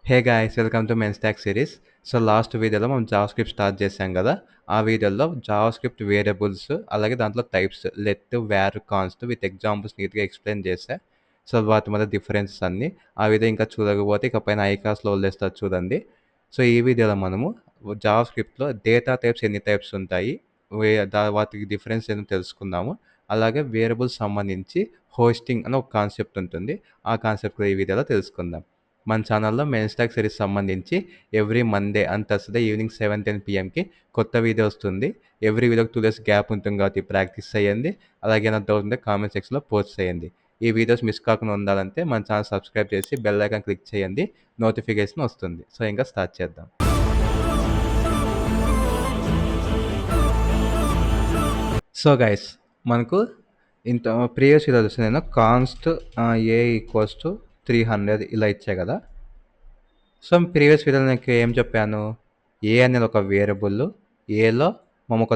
Hey guys welcome to men stock series. So last వీడియోలో మనం Java script start చేసాం కదా. ఆ వీడియోలో జావా స్క్రిప్ట్ వేరియబుల్స్ అలాగే దాంట్లో types let var const with examples నీట్గా ఎక్స్ప్లెయిన్ చేశా. సో వాటి మధ్య డిఫరెన్సెస్ అన్నీ ఆ వీడియో ఇంకా చూడకపోతే ఇక పైన ఐకాస్లో వదిలేస్తారు చూడండి. సో ఈ వీడియోలో మనము జావా స్క్రిప్ట్లో డేటా టైప్స్ ఎన్ని టైప్స్ ఉంటాయి, వాటికి డిఫరెన్స్ ఏంటో తెలుసుకుందాము. అలాగే వేరియబుల్స్ సంబంధించి హోస్టింగ్ అని ఒక కాన్సెప్ట్ ఉంటుంది. ఆ కాన్సెప్ట్ కూడా ఈ వీడియోలో తెలుసుకుందాం. మన ఛానల్లో మెయిన్ స్టాక్ సిరీస్ సంబంధించి every Monday and Thursday evening 7:10 పిఎంకి కొత్త వీడియో వస్తుంది. ఎవ్రీ వీడియోకి 2 డేస్ గ్యాప్ ఉంటుంది కాబట్టి ప్రాక్టీస్ చేయండి. అలాగే నా డౌట్ ఉంటే కామెంట్ సెక్షన్లో పోస్ట్ చేయండి. ఈ వీడియోస్ మిస్ కాకుండా ఉండాలంటే మన ఛానల్ సబ్స్క్రైబ్ చేసి బెల్ ఐకాన్ క్లిక్ చేయండి. నోటిఫికేషన్ వస్తుంది. సో ఇంకా స్టార్ట్ చేద్దాం. సో గైస్ మనకు ఇంత ప్రీవియస్ వీడియో చూసి నేను కాన్స్ట్ ఏ ఈక్వల్స్ టు 300 ఇలా ఇచ్చా కదా. సో ప్రీవియస్ వీడియోలో నేను ఏం చెప్పాను, ఏ అనేది ఒక వేరియబుల్, ఏలో మనం ఒక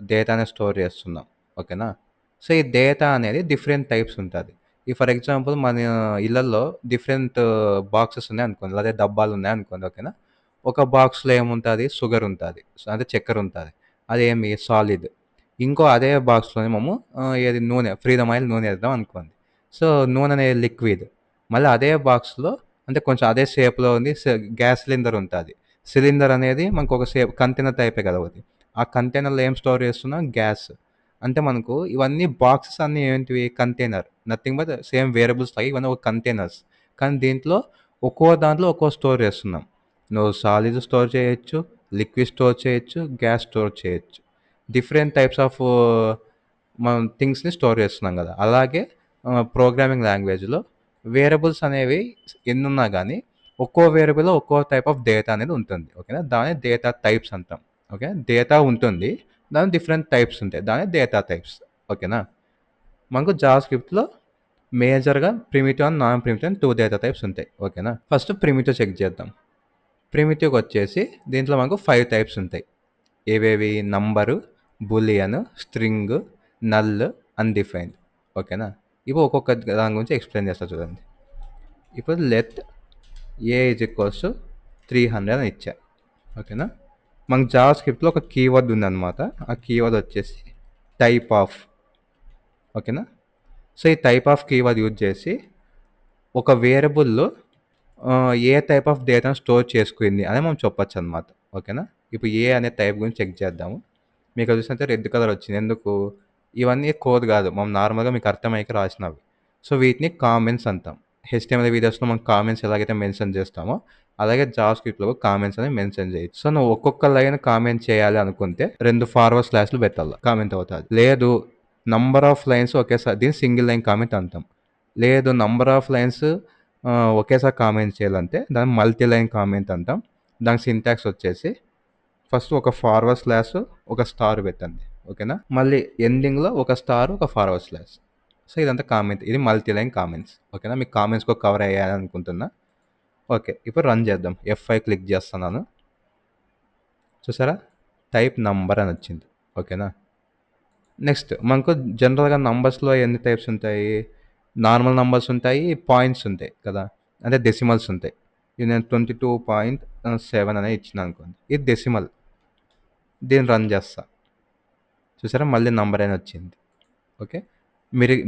డేటాని స్టోర్ చేస్తున్నాం. ఓకేనా. సో ఈ డేటా అనేది డిఫరెంట్ టైప్స్ ఉంటుంది. ఈ ఫర్ ఎగ్జాంపుల్ మన ఇళ్ళల్లో డిఫరెంట్ బాక్సెస్ ఉన్నాయి అనుకోండి, అదే డబ్బాలు ఉన్నాయి అనుకోండి. ఓకేనా. ఒక బాక్స్లో ఏముంటుంది, షుగర్ ఉంటుంది, అంటే చక్కెర ఉంటుంది, అదేమి సాలిడ్. ఇంకో అదే బాక్స్లోనే మేము ఏది నూనె, ఫ్రీడమ్ ఆయిల్ నూనె వేద్దాం అనుకోండి. సో నూనె అనేది లిక్విడ్. మళ్ళీ అదే బాక్స్లో అంటే కొంచెం అదే షేప్లో ఉంది గ్యాస్ సిలిండర్ ఉంటుంది. సిలిండర్ అనేది మనకు ఒక షేప్ కంటైనర్ టైపే కదా ఒకటి. ఆ కంటైనర్లో ఏం స్టోర్ చేస్తున్నాం, గ్యాస్. అంటే మనకు ఇవన్నీ బాక్సెస్ అన్నీ ఏంటివి, container, nothing but same variables లాగా ఇవన్నీ ఒక కంటైనర్స్. కానీ దీంట్లో ఒక్కో దాంట్లో ఒక్కో స్టోర్ చేస్తున్నాం. నువ్వు సాలిడ్ స్టోర్ చేయొచ్చు, లిక్విడ్ స్టోర్ చేయొచ్చు, గ్యాస్ స్టోర్ చేయొచ్చు. డిఫరెంట్ టైప్స్ ఆఫ్ మనం థింగ్స్ని స్టోర్ చేస్తున్నాం కదా. అలాగే ప్రోగ్రామింగ్ లాంగ్వేజ్లో వేరియబుల్స్ అనేవి ఎన్నున్నా కానీ ఒక్కో వేరియబుల్లో ఒక్కో టైప్ ఆఫ్ డేటా అనేది ఉంటుంది. ఓకేనా. దాని డేటా టైప్స్ అంటాం. ఓకే. డేటా ఉంటుంది, దాని డిఫరెంట్ టైప్స్ ఉంటాయి, దాని డేటా టైప్స్. ఓకేనా. మనకు జావా స్క్రిప్ట్లో మేజర్గా ప్రిమిటివ్ అండ్ నాన్ ప్రిమిటివ్ అని 2 డేటా టైప్స్ ఉంటాయి. ఓకేనా. ఫస్ట్ ప్రిమిటివ్ చెక్ చేద్దాం. ప్రిమిటివ్ వచ్చేసి దీంట్లో మనకు 5 టైప్స్ ఉంటాయి. ఏవేవి, number, boolean, string, null, undefined. ఓకేనా. ఇవి ఒక్కొక్క దాని గురించి ఎక్స్ప్లెయిన్ చేస్తా చూడండి. ఇప్పుడు లెట్ ఏ ఈజ్ ఈక్వల్స్ 300 అని ఇచ్చా. ఓకేనా. మనకు జావా స్క్రిప్ట్లో ఒక కీవర్డ్ ఉందన్నమాట. ఆ కీవర్డ్ వచ్చేసి టైప్ ఆఫ్. ఓకేనా. సో ఈ టైప్ ఆఫ్ కీవర్డ్ యూజ్ చేసి ఒక వేరియబుల్లో ఏ టైప్ ఆఫ్ డేటాను స్టోర్ చేసుకుంది అని మనం చెప్పొచ్చు అనమాట. ఓకేనా. ఇప్పుడు ఏ అనే టైప్ గురించి చెక్ చేద్దాము. మీకు చూసినట్టే రెడ్ కలర్ వచ్చింది. ఎందుకు, ఇవన్నీ కోడ్ కాదు, మనం నార్మల్గా మీకు అర్థమయ్యక రాసినవి. సో వీటిని కామెంట్స్ అంటాం. హెచ్టిఎంఎల్ వీడియోస్లో మనం కామెంట్స్ ఎలాగైతే మెన్షన్ చేస్తామో అలాగే జావా స్క్రిప్ట్లో కామెంట్స్ అనేది మెన్షన్ చేయొచ్చు. సో నువ్వు ఒక్కొక్క లైన్ కామెంట్ చేయాలి అనుకుంటే 2 ఫార్వర్డ్ స్లాష్లు పెట్టాలి, కామెంట్ అవుతుంది. లేదు నంబర్ ఆఫ్ లైన్స్ ఒకేసారి, దీన్ని సింగిల్ లైన్ కామెంట్ అంటాం. లేదు నంబర్ ఆఫ్ లైన్స్ ఒకేసారి కామెంట్ చేయాలంటే దాన్ని మల్టీ లైన్ కామెంట్ అంటాం. దానికి సింటాక్స్ వచ్చేసి ఫస్ట్ ఒక ఫార్వర్డ్ స్లాష్ ఒక స్టార్ పెట్టండి. ఓకేనా. మళ్ళీ ఎండింగ్లో ఒక స్టార్ ఒక ఫార్వర్డ్ స్లాష్. సో ఇదంతా కామెంట్, ఇది మల్టీ లైన్ కామెంట్స్. ఓకేనా. మీకు కామెంట్స్ కూడా కవర్ అయ్యాయని అనుకుంటున్నా. ఓకే. ఇప్పుడు రన్ చేద్దాం. F5 క్లిక్ చేస్తున్నాను. చూసారా, టైప్ నంబర్ అని వచ్చింది. ఓకేనా. నెక్స్ట్ మనకు జనరల్గా నంబర్స్లో ఎన్ని టైప్స్ ఉంటాయి, నార్మల్ నంబర్స్ ఉంటాయి, పాయింట్స్ ఉంటాయి కదా, అంటే డెసిమల్స్ ఉంటాయి. ఇది నేను 22.7 అనేది ఇచ్చిన అనుకోండి, ఇది డెసిమల్. దీన్ని రన్ చేస్తా. చూసారా, మళ్ళీ నంబర్ అని వచ్చింది. ఓకే.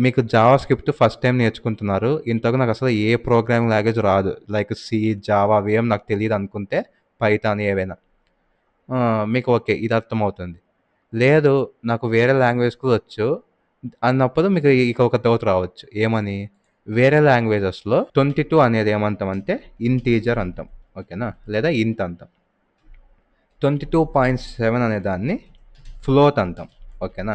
మీకు జావా స్క్రిప్ట్ ఫస్ట్ టైం నేర్చుకుంటున్నారు, ఇంతకు నాకు అసలు ఏ ప్రోగ్రామింగ్ లాంగ్వేజ్ రాదు, లైక్ సి, జావా అవి ఏం నాకు తెలియదు అనుకుంటే పైథాన్ ఏవైనా మీకు ఓకే ఇది అర్థమవుతుంది. లేదు నాకు వేరే లాంగ్వేజ్ కూడా వచ్చు అన్నప్పుడు మీకు ఇక ఒక డౌట్ రావచ్చు. ఏమని, వేరే లాంగ్వేజెస్లో 22 అనేది ఏమంటామంటే ఇంటీజర్ అంటాం. ఓకేనా. లేదా ఇంట్ అంటాం. 22.7 అనే దాన్ని ఫ్లోట్ అంటాం. ఓకేనా.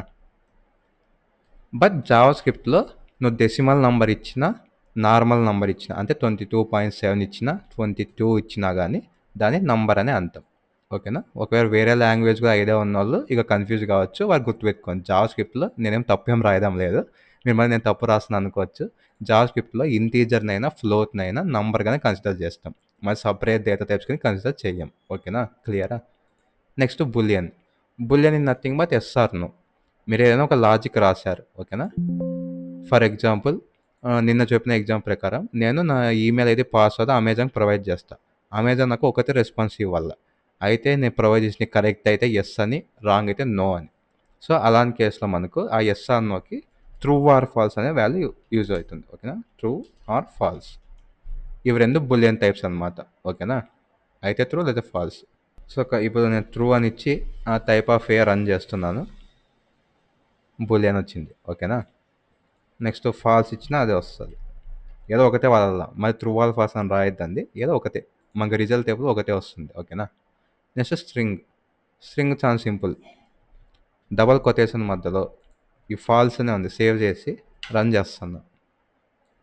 బట్ జావా స్క్రిప్ట్లో నువ్వు డెసిమల్ నంబర్ ఇచ్చినా, నార్మల్ నంబర్ ఇచ్చినా, అంటే 22.7 ఇచ్చినా 22 ఇచ్చినా కానీ దాన్ని నంబర్ అనే అంటాం. ఓకేనా. ఒకవేళ వేరే లాంగ్వేజ్ కూడా ఐడియా ఉన్న వాళ్ళు ఇక కన్ఫ్యూజ్ కావచ్చు, వాళ్ళు గుర్తుపెట్టుకోండి. జావా స్క్రిప్ట్లో నేనేం తప్పేం రాయడం లేదు, మిమ్మల్ని నేను తప్పు రాసిన అనుకోవచ్చు. జావా స్క్రిప్ట్లో ఇంటీజర్నైనా ఫ్లోట్నైనా నంబర్గానే కన్సిడర్ చేస్తాం, మరి సపరేట్ డేటా టైప్స్ కానీ కన్సిడర్ చెయ్యం. ఓకేనా. క్లియరా. Next boolean. Boolean in nothing but yes or no. మీరు ఏదైనా ఒక లాజిక్ రాశారు. ఓకేనా. ఫర్ ఎగ్జాంపుల్ నిన్న చెప్పిన ఎగ్జాంపుల్ ప్రకారం నేను నా email ID password Amazon provide చేస్తాను. అమెజాన్ నాకు ఒకటే రెస్పాన్స్ ఇవ్వాల. అయితే నేను ప్రొవైడ్ చేసిన కరెక్ట్ అయితే యెస్ అని, రాంగ్ అయితే నో అని. సో, అలాంటి కేస్‌లో మనకు ఆ యెస్ ఆర్ నోకి ట్రూ ఆర్ ఫాల్స్ అనే వాల్యూ యూజ్ అవుతుంది. ఓకేనా? True or false. ఇవి 2 బూలియన్ టైప్స్ అనమాట. ఓకేనా? అయితే ట్రూ లేదా ఫాల్స్. సో, ఇప్పుడు నేను ట్రూ అని ఇచ్చి ఆ టైప్ ఆఫ్ ఏ రన్ చేస్తున్నాను. బూలియన్ వచ్చింది. ఓకేనా? నెక్స్ట్ ఫాల్స్ ఇచ్చినా అదే వస్తది. ఏదో ఒకటే వాడాల. మరి ట్రూ ఆర్ ఫాల్స్ అని రాయొద్దండి. ఏదో ఒకటే. మనకు రిజల్ట్ ఎప్పుడు ఒకటే వస్తుంది. ఓకేనా? Next string. స్ట్రింగ్ చాలా సింపుల్. డబుల్ కొటేషన్ మధ్యలో ఈ ఫాల్స్ అనే ఉంది. సేవ్ చేసి రన్ చేస్తున్నా.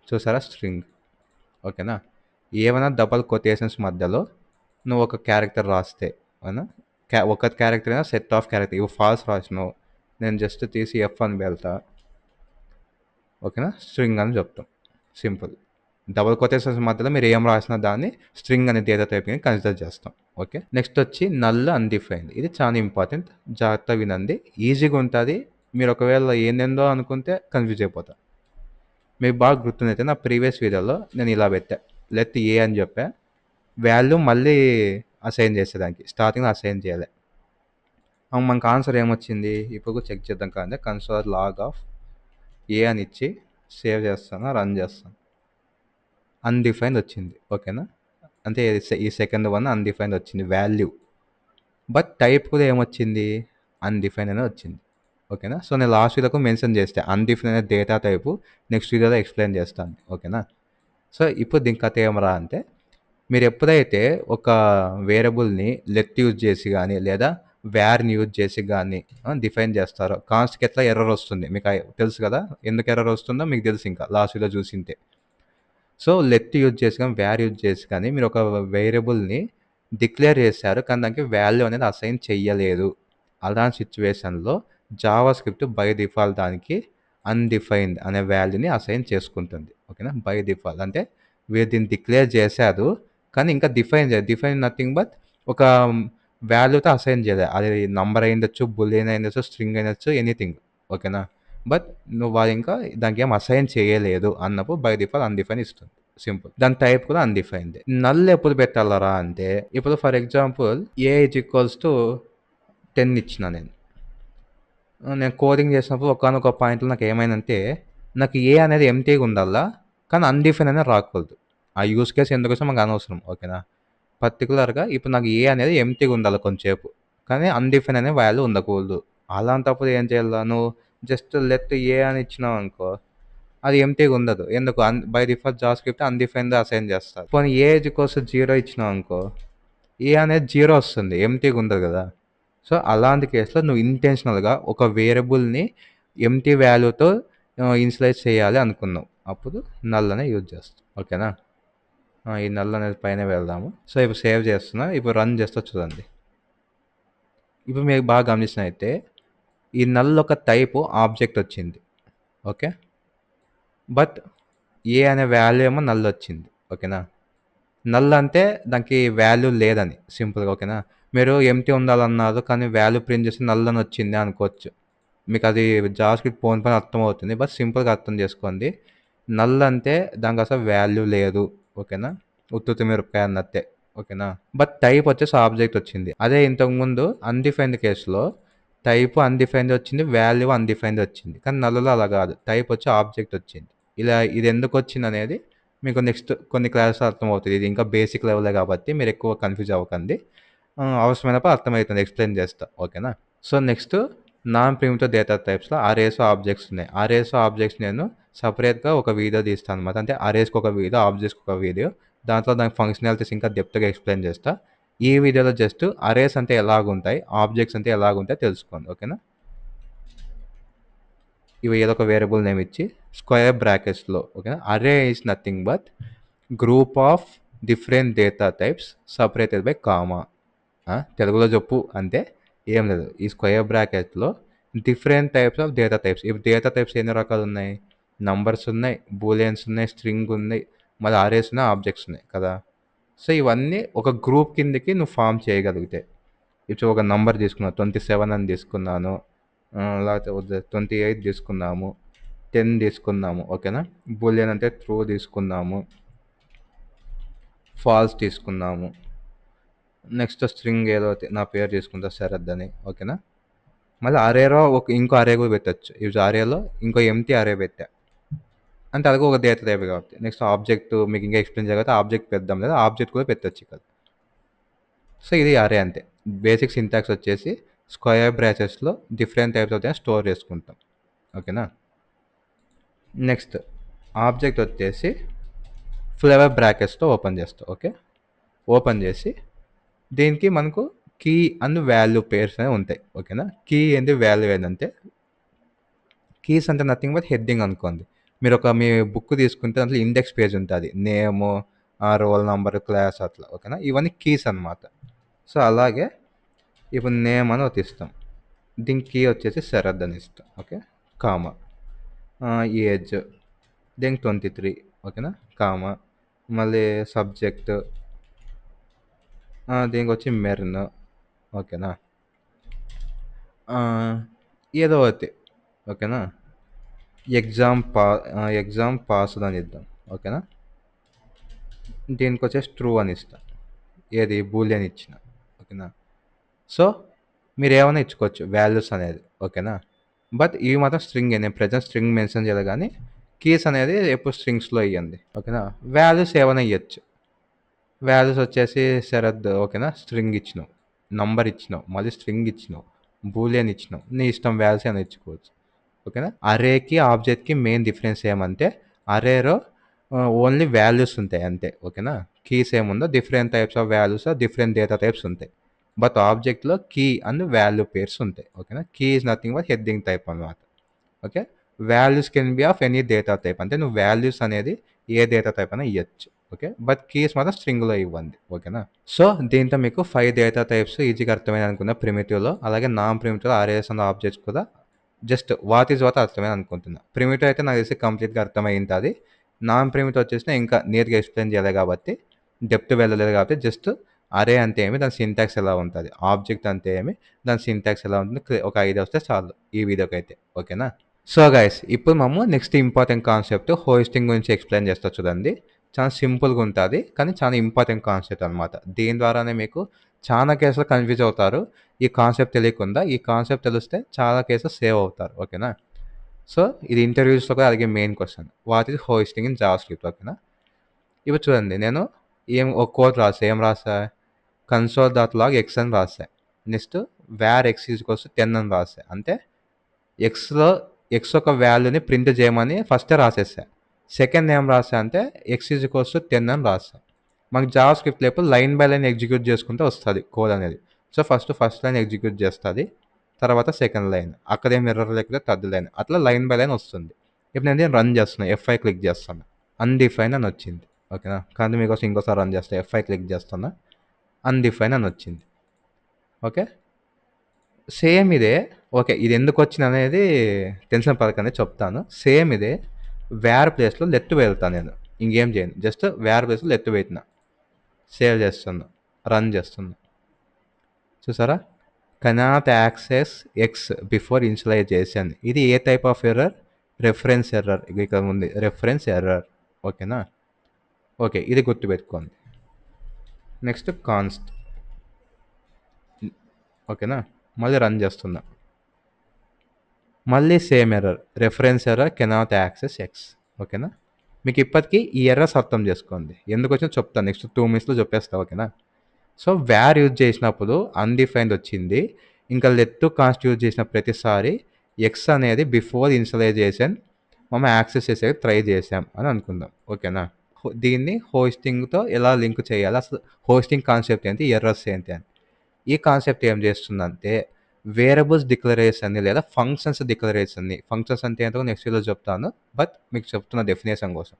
చూసారా స్ట్రింగ్. ఓకేనా? ఏమైనా డబుల్ కొటేషన్స్ మధ్యలో నువ్వు ఒక క్యారెక్టర్ రాస్తే అవునా? ఒక క్యారెక్టర్ అయినా సెట్ ఆఫ్ క్యారెక్టర్. ఇవి ఫాల్స్ రాసినావు. నేను జస్ట్ తీసి ఎఫ్ అని వెళ్తా. ఓకేనా? స్ట్రింగ్ అని చెప్తాం. సింపుల్. డబుల్ కొటేషన్స్ మధ్యలో మీరు ఏం రాసినా దాన్ని స్ట్రింగ్ అనే డేటా టైప్ని కన్సిడర్ చేస్తాం. ఓకే. నెక్స్ట్ వచ్చి నల్ అన్డిఫైన్డ్. ఇది చాలా ఇంపార్టెంట్. జాగ్రత్త వినండి. ఈజీగా ఉంటుంది. మీరు ఒకవేళ ఏందేందో అనుకుంటే కన్ఫ్యూజ్ అయిపోతారు. మీకు బాగా గుర్తుందైతే నా ప్రీవియస్ వీడియోలో నేను ఇలా పెట్టా. లెట్ ఏ అని చెప్పా. వాల్యూ మళ్ళీ అసైన్ చేసేదానికి. స్టార్టింగ్లో అసైన్ చేయాలి. మనకు ఆన్సర్ ఏమొచ్చింది? ఇప్పుడు చెక్ చేద్దాం కానీ కన్సోల్ లాగ్ ఆఫ్ ఏ అని ఇచ్చి సేవ్ చేస్తాను, రన్ చేస్తాను. అన్డిఫైన్డ్ వచ్చింది. ఓకేనా? అంటే ఈ సెకండ్ వన్ అన్డిఫైన్డ్ వచ్చింది వాల్యూ. బట్ టైప్ కూడా ఏమొచ్చింది? అన్డిఫైన్ అనే వచ్చింది. ఓకేనా? సో, నేను లాస్ట్ వీడియోకు మెన్షన్ చేస్తే అన్డిఫైన్ అనే డేటా టైపు నెక్స్ట్ వీడియోలో ఎక్స్ప్లెయిన్ చేస్తాను. ఓకేనా? సో, ఇప్పుడు దీని కథ ఏమరా అంటే మీరు ఎప్పుడైతే ఒక వేరియబుల్ని లెట్ యూజ్ చేసి కానీ లేదా వ్యార్ని యూజ్ చేసి కానీ డిఫైన్ చేస్తారో కాన్స్ట్కి ఎట్లా ఎర్రర్ వస్తుంది మీకు తెలుసు కదా. ఎందుకు ఎర్రర్ వస్తుందో మీకు తెలుసు. ఇంకా లాస్ట్ వీడియో చూసింటే. సో, లెట్ యూజ్ చేసి కానీ వ్యార్ యూజ్ చేసి కానీ మీరు ఒక వేరియబుల్ని డిక్లేర్ చేశారు కానీ దానికి వాల్యూ అనేది అసైన్ చెయ్యలేదు. అలాంటి సిచ్యువేషన్లో జావా స్క్రిప్ట్ బై డిఫాల్ట్ దానికి అన్డిఫైన్డ్ అనే వాల్యూని అసైన్ చేసుకుంటుంది. ఓకేనా? బై డిఫాల్ట్ అంటే వీరు దీన్ని డిక్లేర్ చేశారు కానీ ఇంకా డిఫైన్ నథింగ్ బట్ ఒక వాల్యూతో అసైన్ చేయలేదు. అది నంబర్ అయ్యుండొచ్చు, బులియన్ అయ్యుండొచ్చు, స్ట్రింగ్ అయ్యుండొచ్చు, ఎనీథింగ్. ఓకేనా? బట్ నువ్వు అది ఇంకా దానికి ఏం అసైన్ చేయలేదు అన్నప్పుడు బై డిఫాల్ట్ అన్డిఫైన్ ఇస్తుంది. సింపుల్. దాని టైప్ కూడా అన్డిఫైన్డ్. నల్ ఎప్పుడు పెట్టాలరా అంటే ఇప్పుడు for example A is equals to 10 ఇచ్చిన నేను కోడింగ్ చేసినప్పుడు ఒకానొక పాయింట్లో నాకు ఏమైందంటే నాకు ఏ అనేది ఎంటీగా ఉండాలా కానీ అన్డిఫైన్ అనేది రాకూడదు. ఆ యూస్ కేస్ ఎందుకోసం మాకు అనవసరం. ఓకేనా? పర్టికులర్గా ఇప్పుడు నాకు ఏ అనేది ఎంటీగా ఉండాలి కొంచెంసేపు కానీ అన్డిఫైన్ అనే వాల్యూ ఉండకూడదు. అలాంటప్పుడు ఏం చేయాలా? నువ్వు జస్ట్ లెట్ ఏ అని ఇచ్చినావు అనుకో అది ఎంటీగా ఉండదు. ఎందుకు? By default Java script undefined assign చేస్తారు. పోనీ ఏ కోసం 0 ఇచ్చినావు అనుకో ఏ అనేది 0 వస్తుంది. ఎంటీగా ఉండదు కదా. సో, అలాంటి కేసులో నువ్వు ఇంటెన్షనల్గా ఒక వేరియబుల్ని ఎంటీ వాల్యూతో ఇనిషియలైజ్ చేయాలి అనుకున్నావు. అప్పుడు నల్ అనే యూజ్ చేస్తాం. ఓకేనా? ఈ నల్ అనేది పైన వెళ్దాము. సో, ఇప్పుడు సేవ్ చేస్తున్నా. ఇప్పుడు రన్ చేస్తా చూడండి. ఇప్పుడు మీరు బాగా గమనించినైతే ఈ నల్ ఒక టైపు ఆబ్జెక్ట్ వచ్చింది. ఓకే. బట్ ఏ అనే వాల్యూ ఏమో నల్ వచ్చింది. ఓకేనా? నల్ అంటే దానికి వాల్యూ లేదని సింపుల్గా. ఓకేనా? మీరు ఎంటీ ఉండాలన్నారు కానీ వాల్యూ ప్రింట్ చేసి నల్ అని వచ్చింది అనుకోవచ్చు. మీకు అది జావా స్క్రిప్ట్ పోను పని అర్థమవుతుంది. బట్ సింపుల్గా అర్థం చేసుకోండి. నల్ అంటే దానికి అసలు వాల్యూ లేదు. ఓకేనా? ఉత్తుత్తి మిరపకాయ అన్నట్టే. ఓకేనా? బట్ టైప్ వచ్చేసి ఆబ్జెక్ట్ వచ్చింది. అదే ఇంతకుముందు అన్డిఫైన్డ్ కేసులో టైప్ అన్డిఫైన్డ్ వచ్చింది, వాల్యూ అన్డిఫైన్డ్ వచ్చింది. కానీ నల్లలో అలా కాదు. టైప్ వచ్చి ఆబ్జెక్ట్ వచ్చింది. ఇలా ఇది ఎందుకు వచ్చింది అనేది మీకు నెక్స్ట్ కొన్ని క్లాసెస్ అర్థమవుతుంది. ఇది ఇంకా బేసిక్ లెవెలే కాబట్టి మీరు ఎక్కువ కన్ఫ్యూజ్ అవ్వకండి. అవసరమైనప్పుడు అర్థమవుతుంది. ఎక్స్ప్లెయిన్ చేస్తా. ఓకేనా? So, next non primitive data టైప్స్లో అరేస్ ఆబ్జెక్ట్స్ ఉన్నాయి. అరేస్ ఆబ్జెక్ట్స్ నేను సపరేట్గా ఒక వీడియో తీస్తాను అనమాట. అంటే అరేస్కి ఒక వీడియో, ఆబ్జెక్ట్స్కి ఒక వీడియో. దాంట్లో దాని ఫంక్షనాలిటీస్ ఇంకా డెప్త్గా ఎక్స్ప్లెయిన్ చేస్తా. ఈ వీడియోలో జస్ట్ అరేస్ అంటే ఎలాగుంటాయి, ఆబ్జెక్ట్స్ అంటే ఎలాగుంటాయి తెలుసుకోండి. ఓకేనా? ఇవి ఏదో ఒక వేరియబుల్ నేమ్ ఇచ్చి స్క్వేర్ బ్రాకెట్స్లో. ఓకేనా? అరే is nothing but group of different data types separated by comma. తెలుగులో చెప్పు అంటే ఏం లేదు. ఈ స్క్వేర్ బ్రాకెట్లో different types of data types. ఇప్పుడు డేటా టైప్స్ ఎన్ని రకాలు ఉన్నాయి? నంబర్స్ ఉన్నాయి, బూలియన్స్ ఉన్నాయి, స్ట్రింగ్ ఉన్నాయి, మళ్ళీ అరేస్ ఉన్నాయి, ఆబ్జెక్ట్స్ ఉన్నాయి కదా. సో, ఇవన్నీ ఒక గ్రూప్ కిందకి నువ్వు ఫామ్ చేయగలిగితే ఇప్పుడు ఒక నంబర్ తీసుకున్నాను 27 అని తీసుకున్నాను, లేకపోతే 28 తీసుకున్నాము, 10 తీసుకున్నాము. ఓకేనా? బూలియన్ అంటే ట్రూ తీసుకున్నాము, ఫాల్స్ తీసుకుందాము. నెక్స్ట్ స్ట్రింగ్ ఏదో నా పేరు తీసుకుంటా శరత్ అని. ఓకేనా. మళ్ళీ అరేలో ఇంకో అరే కూడా పెట్టచ్చు. ఈ అరేలో ఇంకో ఎంటీ అరే పెట్టా అంటే అది ఒక డేటా టైప్ కాబట్టి. నెక్స్ట్ ఆబ్జెక్ట్ మీకు ఇంకా ఎక్స్ప్లెయిన్ చేయాలి కాబట్టి ఆబ్జెక్ట్ పెద్దాం లేదా ఆబ్జెక్ట్ కూడా పెట్టచ్చు ఇక్కడ. సో ఇది అరే అంతే. బేసిక్ సింటాక్స్ వచ్చేసి స్క్వేర్ బ్రాకెట్స్లో డిఫరెంట్ టైప్స్ ఆఫ్ స్టోర్ చేసుకుంటాం. ఓకేనా. నెక్స్ట్ ఆబ్జెక్ట్ వచ్చేసి ఫ్లేవర్ బ్రాకెట్స్తో ఓపెన్ చేస్తాం. ఓకే. ఓపెన్ చేసి దీనికి మనకు కీ అండ్ వాల్యూ పేర్స్ అనేవి ఉంటాయి. ఓకేనా. కీ ఏంటి, వాల్యూ ఏంటంటే కీస్ అంటే నథింగ్ బట్ హెడ్డింగ్ అనుకోండి. మీరు మీ బుక్ తీసుకుంటే దాంట్లో ఇండెక్స్ పేజ్ ఉంటుంది, నేము, రోల్ నెంబర్, క్లాస్ అట్లా. ఓకేనా. ఇవన్నీ కీస్ అనమాట. సో అలాగే ఇప్పుడు నేమ్ అని ఒకటి ఇస్తాం, దీనికి కీ వచ్చేసి శరత్ అని ఇస్తాం. ఓకే. కామా ఏజ్ దీనికి 23. ఓకేనా. కామా మళ్ళీ సబ్జెక్ట్ దీనికి వచ్చి మెర్న్. ఓకేనా. ఏదో ఒకటి. ఓకేనా. ఎగ్జామ్ పాస్ అని ఇద్దాం. ఓకేనా. దీనికి వచ్చేసి ట్రూ అని ఇస్తాం, ఏది బూలియన్ ఇచ్చిన. ఓకేనా. సో మీరు ఏమైనా ఇచ్చుకోవచ్చు వాల్యూస్ అనేది. ఓకేనా. బట్ ఇవి మాత్రం స్ట్రింగ్, నేను ప్రజెంట్ స్ట్రింగ్ మెన్షన్ చేయాలి కానీ కీస్ అనేది ఎప్పుడు స్ట్రింగ్స్లో ఇవ్వండి. ఓకేనా. వాల్యూస్ ఏమైనా ఇవ్వచ్చు. వాల్యూస్ వచ్చేసి శరత్. ఓకేనా. స్ట్రింగ్ ఇచ్చినావు, నంబర్ ఇచ్చినావు, మళ్ళీ స్ట్రింగ్ ఇచ్చినావు, బూలియన్ ఇచ్చినావు, నీ ఇష్టం వాల్యూస్ ఏమైనా ఇచ్చుకోవచ్చు. ఓకేనా. అరేకి ఆబ్జెక్ట్కి మెయిన్ డిఫరెన్స్ ఏమంటే అరేలో ఓన్లీ వాల్యూస్ ఉంటాయి అంతే. ఓకేనా. కీస్ ఏముందో different types of values, different data types ఉంటాయి. బట్ ఆబ్జెక్ట్లో కీ అండ్ వాల్యూ పేర్స్ ఉంటాయి. ఓకేనా. Key is nothing but heading type అనమాట. Okay. Values can be of any data type, అంటే నువ్వు వాల్యూస్ అనేది ఏ డేటా టైప్ అయినా ఇవ్వచ్చు. ఓకే. బట్ కీస్ మాత్రం స్ట్రింగ్లో ఇవ్వండి. ఓకేనా. సో దీంతో మీకు 5 డేటా టైప్స్ ఈజీగా అర్థమైంది అనుకున్నా ప్రిమిటివ్లో. అలాగే నాన్ ప్రిమిటివ్లో అరేస్ అండ్ ఆబ్జెక్ట్స్ కూడా జస్ట్ వాట్ ఈజ్ వాట్ అర్థమైంది అనుకుంటున్నా. ప్రిమిటివ్ అయితే నాకు తెలిసి కంప్లీట్గా అర్థమై ఉంటుంది. నాన్ ప్రిమిటివ్ వచ్చేసి ఇంకా నీట్గా ఎక్స్ప్లెయిన్ చేయలేదు కాబట్టి, డెప్త్ వెళ్ళలేదు కాబట్టి, జస్ట్ అరే అంటే ఏమి, దాని సింటాక్స్ ఎలా ఉంటుంది, ఆబ్జెక్ట్ అంటే ఏమి, దాని సింటాక్స్ ఎలా ఉంటుంది, ఒక ఐడియా వస్తే చాలు ఈ వీడియోకి అయితే. ఓకేనా. సో గైస్ ఇప్పుడు మనము నెక్స్ట్ ఇంపార్టెంట్ కాన్సెప్ట్ హోస్టింగ్ గురించి ఎక్స్ప్లెయిన్ చేస్తా చూడండి. చాలా సింపుల్గా ఉంటుంది కానీ చాలా ఇంపార్టెంట్ కాన్సెప్ట్ అనమాట. దీని ద్వారానే మీకు చాలా కేసులు కన్ఫ్యూజ్ అవుతారు. ఈ కాన్సెప్ట్ తెలియకుండా, ఈ కాన్సెప్ట్ తెలిస్తే చాలా కేసులు సేవ్ అవుతారు. ఓకేనా. సో ఇది ఇంటర్వ్యూస్లో కూడా అడిగే main question, what is hosting in Java script. ఓకేనా. ఇప్పుడు చూడండి, నేను ఒక కోడ్ రాసా, ఏం రాసా, console.log x అని రాసా. నెక్స్ట్ var x ఈజ్ 10 అని రాసా. అంటే ఎక్స్లో ఎక్స్ ఒక వాల్యూని ప్రింట్ చేయమని ఫస్ట్ రాసేసా. సెకండ్ ఏం రాసా అంటే x ఈజ్ 10 అని రాసా. మనకు జావా స్క్రిప్ట్ లేకపోతే లైన్ బై లైన్ ఎగ్జిక్యూట్ చేసుకుంటే వస్తుంది కోడ్ అనేది. సో ఫస్ట్ లైన్ ఎగ్జిక్యూట్ చేస్తుంది, తర్వాత సెకండ్ లైన్, అక్కడేం ఎర్రర్ లేకపోతే థర్డ్ లైన్, అట్లా లైన్ బై లైన్ వస్తుంది. ఇప్పుడు నేను రన్ చేస్తున్నాను, F5 క్లిక్ చేస్తాను, అన్డిఫైన్ అని వచ్చింది. ఓకేనా. కానీ మీకోసం ఇంకోసారి రన్ చేస్తాను, F5 క్లిక్ చేస్తున్నా, అన్డిఫైన్ అని వచ్చింది. ఓకే. సేమ్ ఇదే. ఓకే. ఇది ఎందుకు వచ్చింది అనేది టెన్షన్ పడకండి, చెప్తాను. సేమ్ ఇదే వేర్ ప్లేస్లో లెఫ్ట్ వెళ్తాను నేను, ఇంకేం చేయను, జస్ట్ వేర్ ప్లేస్లో లెఫ్ట్ పెట్టిన, సేవ్ చేస్తున్నా, రన్ చేస్తున్నా. చూసారా, cannot access X before initialization. ఇది ఏ type of error, reference error. ఇక్కడ ఉంది రెఫరెన్స్ ఎర్రర్. ఓకేనా. ఓకే, ఇది గుర్తుపెట్టుకోండి. Next const. ఓకేనా. మళ్ళీ రన్ చేస్తున్నా, మళ్ళీ same error, reference error, cannot access x. ఓకేనా. మీకు ఇప్పటికీ ఈ ఎర్రర్స్ అర్థం చేసుకోండి, ఎందుకు వచ్చినా చెప్తాను, నెక్స్ట్ 2 minutesలో చెప్పేస్తా. ఓకేనా. సో వేర్ యూజ్ చేసినప్పుడు అన్డిఫైన్డ్ వచ్చింది, ఇంకా లెట్ టు కాన్స్ట్ యూజ్ చేసిన ప్రతిసారి ఎక్స్ అనేది బిఫోర్ ఇనిషియలైజేషన్ మనం యాక్సెస్ చేసే ట్రై చేసాం అని అనుకుందాం. ఓకేనా. దీన్ని హోస్టింగ్తో ఎలా లింక్ చేయాలి, అసలు హోస్టింగ్ కాన్సెప్ట్ ఏంటి, ఎర్రర్స్ ఏంటి అని. ఈ కాన్సెప్ట్ ఏం చేస్తుందంటే వేరియబుల్స్ డిక్లరేషన్ని లేదా ఫంక్షన్స్ డిక్లరేషన్ని, ఫంక్షన్స్ అంటే ఏంటో నెక్స్ట్ వీడియోలో చెప్తాను, బట్ మీకు చెప్తున్న డెఫినేషన్ కోసం.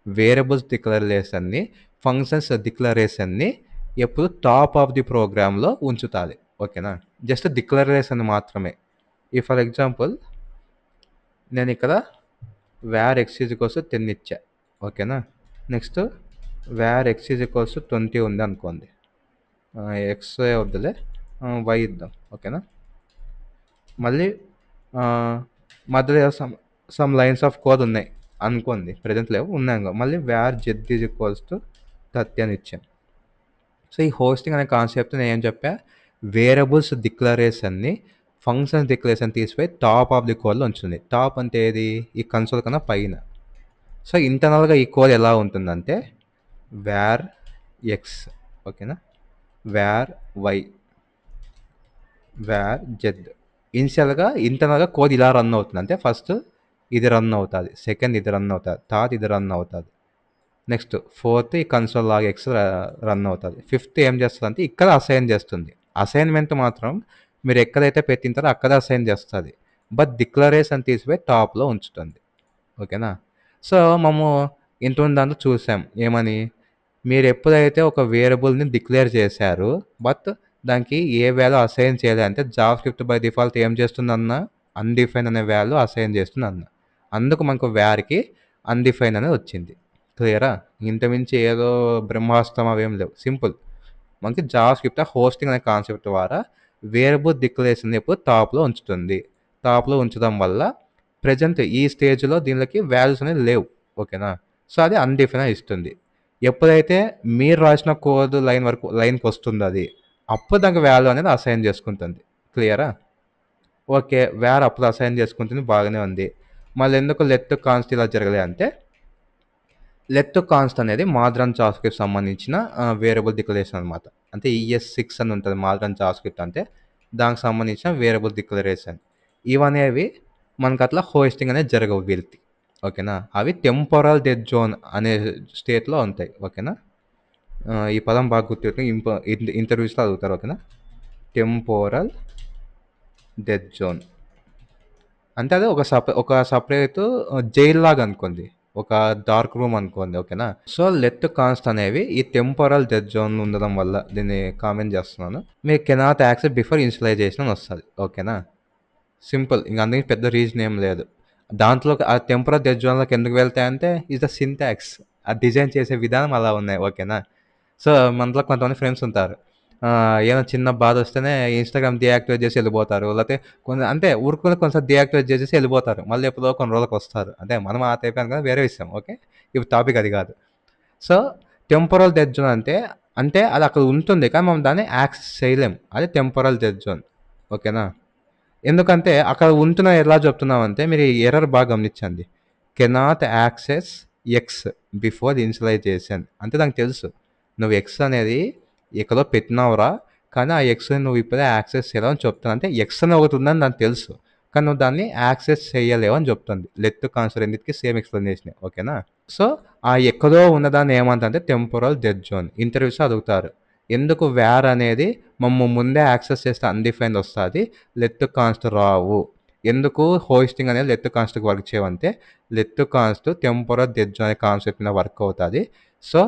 వేరియబుల్స్ డిక్లరేషన్ని, ఫంక్షన్స్ డిక్లరేషన్ని ఎప్పుడు టాప్ ఆఫ్ ది ప్రోగ్రామ్లో ఉంచుతాది. ఓకేనా. జస్ట్ డిక్లరేషన్ మాత్రమే. ఈ ఫర్ ఎగ్జాంపుల్ నేను ఇక్కడ వేర్ ఎక్స్ ఈజ్ ఈక్వల్స్ 10 ఇచ్చా. ఓకేనా. Next where X is equals 20 ఉంది అనుకోండి, ఎక్స్ వద్దులే, వై ఇద్దాం. ఓకేనా. మళ్ళీ మధ్యలో సమ్ లైన్స్ ఆఫ్ కోడ్ ఉన్నాయి అనుకోండి, ప్రజెంట్ లేవు, ఉన్నాయి. మళ్ళీ var Z is equals to 30 అని ఇచ్చాం. సో ఈ హోస్టింగ్ అనే కాన్సెప్ట్ నేను ఏం చెప్పా, వేరియబుల్స్ డిక్లరేషన్ని ఫంక్షన్స్ డిక్లరేషన్ తీసిపోయి టాప్ ఆఫ్ ది కోడ్లో ఉంచుతుంది. టాప్ అంటే ఏది, ఈ కన్సోల్ కన్నా పైన. సో ఇంటర్నల్గా ఈ కోడ్ ఎలా ఉంటుందంటే వేర్ ఎక్స్, ఓకేనా, వేర్ వై, వేర్ జెడ్. ఇనిషియల్గా ఇంటర్నల్గా కోడ్ ఇలా రన్ అవుతుంది. అంటే ఫస్ట్ ఇది రన్ అవుతుంది, సెకండ్ ఇది రన్ అవుతుంది, థర్డ్ ఇది రన్ అవుతుంది, నెక్స్ట్ ఫోర్త్ ఈ కన్సోల్ లాగ్ ఎక్స్ రన్ అవుతుంది, ఫిఫ్త్ ఏం చేస్తుంది అంటే ఇక్కడ అసైన్ చేస్తుంది. అసైన్మెంట్ మాత్రం మీరు ఎక్కడైతే పెట్టింటారో అక్కడ అసైన్ చేస్తుంది, బట్ డిక్లరేషన్ తీసిపోయి టాప్లో ఉంచుతుంది. ఓకేనా. సో మనము ఇంటువంటి దాంట్లో చూసాం ఏమని, మీరు ఎప్పుడైతే ఒక వేరియబుల్ని డిక్లేర్ చేశారు బట్ దానికి ఏ వాల్యూ అసైన్ చేయలేదు అంటే జావా స్క్రిప్ట్ బై డిఫాల్ట్ ఏం చేస్తుందన్న అన్డిఫైన్ అనే వాల్యూ అసైన్ చేస్తుంది అన్న, అందుకు మనకు వ్యార్కి అన్డిఫైన్ అనేది వచ్చింది. క్లియరా. ఇంతమించి ఏదో బ్రహ్మాస్త్రం అవేం లేవు, సింపుల్. మనకి జావా స్క్రిప్ట్ హోస్టింగ్ అనే కాన్సెప్ట్ ద్వారా వేరియబుల్ డిక్లరేషన్ ఎప్పుడు టాప్లో ఉంచుతుంది. టాప్లో ఉంచడం వల్ల ప్రజెంట్ ఈ స్టేజ్లో దీనికి వాల్యూస్ అనేవి లేవు. ఓకేనా. సో అది అన్డిఫైన్ ఇస్తుంది. ఎప్పుడైతే మీరు రాసిన కోడ్ లైన్కి వస్తుంది అది, అప్పుడు దానికి వాల్యూ అనేది అసైన్ చేసుకుంటుంది. క్లియరా. ఓకే, వేర్ అప్పుడు అసైన్ చేసుకుంటుంది, బాగానే ఉంది. మళ్ళీ ఎందుకు లెట్ కాన్స్ట్ ఇలా జరగలే అంటే, లెట్ కాన్స్ట్ అనేది మాడ్రన్ జావాస్క్రిప్ట్ సంబంధించిన వేరియబుల్ డిక్లరేషన్ అనమాట. అంటే ES6 అని ఉంటుంది మాడ్రన్ జావాస్క్రిప్ట్ అంటే, దానికి సంబంధించిన వేరియబుల్ డిక్లరేషన్. ఇవనేవి మనకు అట్లా హోస్టింగ్ అనేది జరగవు వీళ్ళకి. ఓకేనా. అవి టెంపోరల్ డెడ్ జోన్ అనే స్టేట్లో ఉంటాయి. ఓకేనా. ఈ పదం బాగా గుర్తుపెట్టుకుని ఇంటర్వ్యూస్లో అడుగుతారు. ఓకేనా. టెంపోరల్ డెడ్ జోన్ అంటే అదే ఒక సపరేట్ జైల్ లాగా అనుకోండి, ఒక డార్క్ రూమ్ అనుకోండి. ఓకేనా. సో లెట్ కాన్స్ట్ అనేవి ఈ టెంపోరల్ డెడ్ జోన్ ఉండడం వల్ల దీన్ని కామెంట్ చేస్తున్నాను. మీరు కెనాట్ యాక్సెస్ బిఫోర్ ఇనిషియలైజేషన్ అని వస్తుంది. ఓకేనా. సింపుల్, ఇంక అందుకే పెద్ద రీజన్ ఏం లేదు. దాంట్లో ఆ టెంపరల్ డెడ్ జోన్లోకి ఎందుకు వెళ్తాయంటే ఈజ్ ద సింటాక్స్, ఆ డిజైన్ చేసే విధానం అలా ఉన్నాయి. ఓకేనా. సో మనలో కొంతమంది ఫ్రెండ్స్ ఉంటారు, ఏమైనా చిన్న బాధ వస్తేనే ఇన్స్టాగ్రామ్ డియాక్టివేట్ చేసి వెళ్ళిపోతారు, లేకపోతే అంటే ఊరుకుని కొంచెం డియాక్టివేట్ చేసేసి వెళ్ళిపోతారు, మళ్ళీ ఎప్పుడో కొన్ని రోజులకు వస్తారు. అంటే మనం ఆ టైప్ కదా, వేరే విషయం. ఓకే, ఇప్పుడు టాపిక్ అది కాదు. సో టెంపరల్ డెడ్ జోన్ అంటే అంటే అది అక్కడ ఉంటుంది కానీ మనం దాన్ని యాక్సెస్ చేయలేం, అది టెంపరల్ డెడ్ జోన్. ఓకేనా. ఎందుకంటే అక్కడ ఉంటున్న ఎలా చెప్తున్నామంటే, మీరు ఈ ఎర్రర్ బాగా గమనించండి, cannot access X before initialization. అంటే నాకు తెలుసు నువ్వు ఎక్స్ అనేది ఎక్కడో పెట్టినావురా, కానీ ఆ ఎక్స్ నువ్వు ఇప్పుడే యాక్సెస్ చేయలేవు అని చెప్తాను. అంటే ఎక్స్ అని ఒకటి ఉందని నాకు తెలుసు, కానీ నువ్వు దాన్ని యాక్సెస్ చేయలేవు అని చెప్తుంది. లెట్ కాన్సర్ రెండింటికి సేమ్ ఎక్స్ప్లెనేషన్. ఓకేనా. సో ఆ ఎక్కడో ఉన్నదాన్ని ఏమంటే టెంపోరల్ డెడ్ జోన్. ఇంటర్వ్యూస్ అడుగుతారు, ఎందుకు వేర్ అనేది మమ్మ ముందే యాక్సెస్ చేస్తే అన్డిఫైన్డ్ వస్తుంది, లెట్ కాన్స్ట్ రావు, ఎందుకు హోస్టింగ్ అనేది లెట్ కాన్స్ట్కి వర్క్ చేయమంటే, let const temporal dead zone అనే కాన్సెప్ట్ మీద వర్క్ అవుతుంది. సో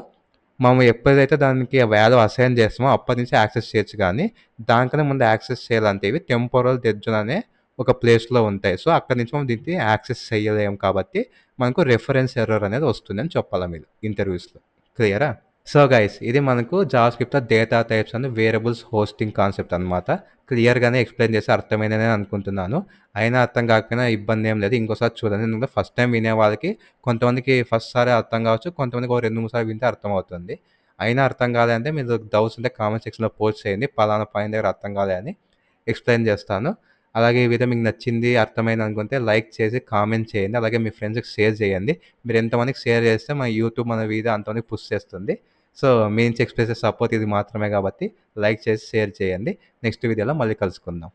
మనం ఎప్పుడైతే దానికి వాల్యూ అసైన్ చేస్తామో అప్పటి నుంచి యాక్సెస్ చేయొచ్చు, కానీ దానికన్నా ముందు యాక్సెస్ చేయాలంటే ఇవి టెంపోరల్ డెడ్ జోన్ అనే ఒక ప్లేస్లో ఉంటాయి. సో అక్కడి నుంచి మనం దీన్ని యాక్సెస్ చేయలేము, కాబట్టి మనకు రెఫరెన్స్ ఎర్రర్ అనేది వస్తుందని చెప్పాలి మీరు ఇంటర్వ్యూస్లో. క్లియరా. సో గైస్, ఇది మనకు JavaScript data types and variables hosting concept అనమాట. క్లియర్గానే ఎక్స్ప్లెయిన్ చేసి అర్థమైందని అనుకుంటున్నాను. అయినా అర్థం కాకపోయినా ఇబ్బంది ఏం లేదు, ఇంకోసారి చూడండి. ఎందుకంటే ఫస్ట్ టైం వినే వాళ్ళకి కొంతమందికి ఫస్ట్ సారి అర్థం కావచ్చు, కొంతమందికి ఒక 2-3 సార్లు వింటే అర్థం అవుతుంది. అయినా అర్థం కాలేదంటే మీరు డౌట్స్ ఉంటే కామెంట్ సెక్షన్లో పోస్ట్ చేయండి, పలానా పాయింట్ దగ్గర అర్థం కాలేదని ఎక్స్ప్లెయిన్ చేస్తాను. అలాగే ఈ వీడియో మీకు నచ్చింది, అర్థమైంది అనుకుంటే లైక్ చేసి కామెంట్ చేయండి. అలాగే మీ ఫ్రెండ్స్కి షేర్ చేయండి. మీరు ఎంతమందికి షేర్ చేస్తే మన యూట్యూబ్ మన వీడియో అంతమందికి పుష్ చేస్తుంది. సో మీ నుంచి ఎక్స్ప్రెస్ సపోర్ట్ ఇది మాత్రమే, కాబట్టి లైక్ చేసి షేర్ చేయండి. నెక్స్ట్ వీడియోలో మళ్ళీ కలుసుకుందాం.